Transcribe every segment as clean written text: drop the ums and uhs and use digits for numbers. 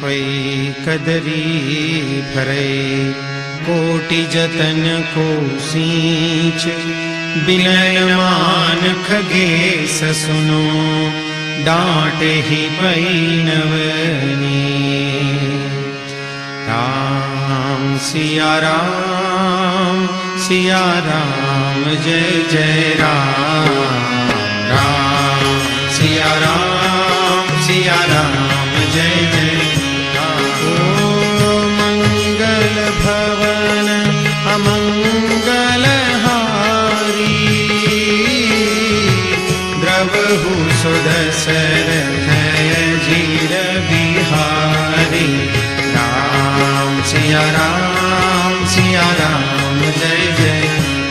होई कदरी भरे। कोटि जतन को सींच बिनय मान खगेश सुनो। डांट ही पई नवनी। राम सिया राम जय जय राम। राम सिया राम जय जय राम। ओ मंगल भवन अमंगल हारी। द्रवहु सुदशरथ अजीर बिहारी। राम सिया राम जय जय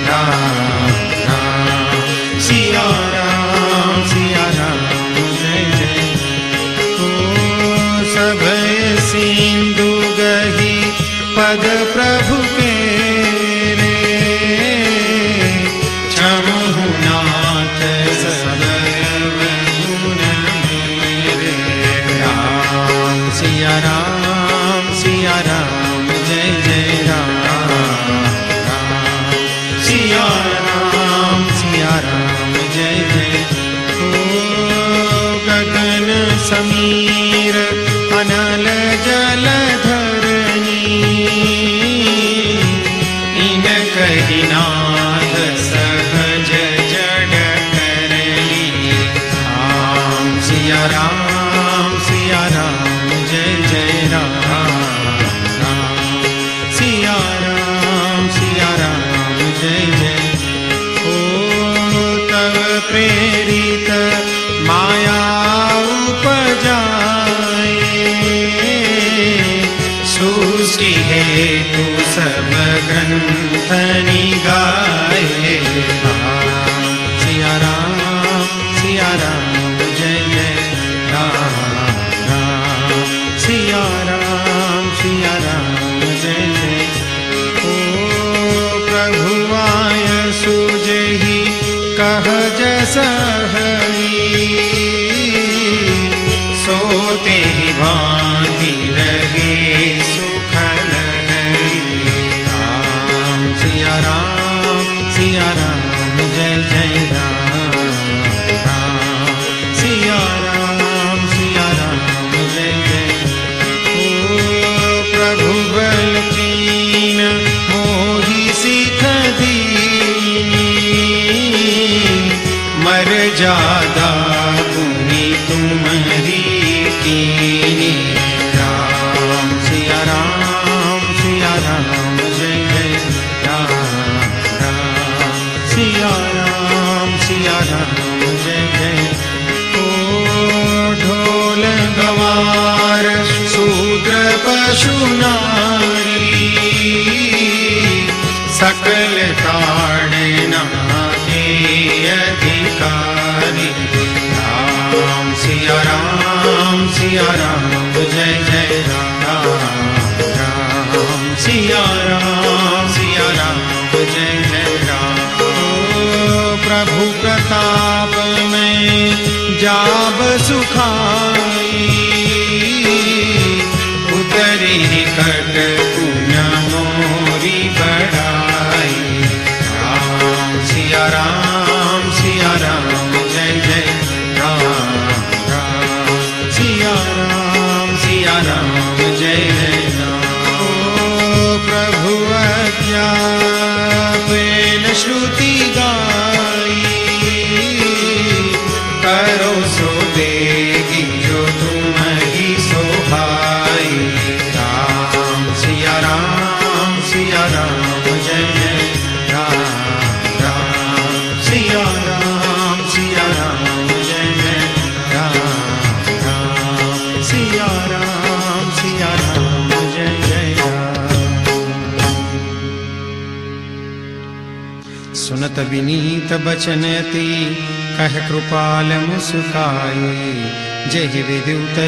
राम। राम सिया राम जय जय। ओ सभय सिंधु गही पद प्रभु के रे। क्षमहु नाथ सबय गुण मेरे। राम सिया राम जय जय राम। राम सिया राम जय जय। ओ गगन समीर अनल जल धरनी। इन कही नाथ सहज जड़ करनी। राम सिया राम जय जय राम। राम सिया राम जय जय। ओ तव प्रेरित माया उपजाए। सृष्टि हेतु सब ग्रंथ निगाए। राम सिया राम जय जय राम। राम सिया राम जय जय। ओ प्रभु आय सुजहि कह जस हरि। सोते ही भांति रहे सुखल हरि। राम सिया राम जय जय राम। राम सिया राम जय जय। ओ प्रभु बल कीन मोहि सिख दीनी। मर जादा गुनी तुम्हारी कीनी। राम सिया राम जय जय राम। राम सिया राम जय जय। ओ ढोल गवार शूद्र पशु नारी। सकल ताड़ना के अधिकारी। राम सिया राम जय जय राम। राम सिया राम जय जय राम। ओ प्रभु प्रताप में जाब सुखाई। उतरी कट पुन मोरी बढ़ाई। राम सिया राम जय जय राम। राम सिया राम जय जय राम। ओ प्रभु अज्ञापेन श्रुति गाई। करो सो देगी जो तुम्हारी सोहाई। राम सिया राम जय जय राम। राम सिया राम जय जय राम। राम सिया राम जय जय राम। सुनत विनीत बचन अति कह कृपाल मुस्काए। जय विधि उतर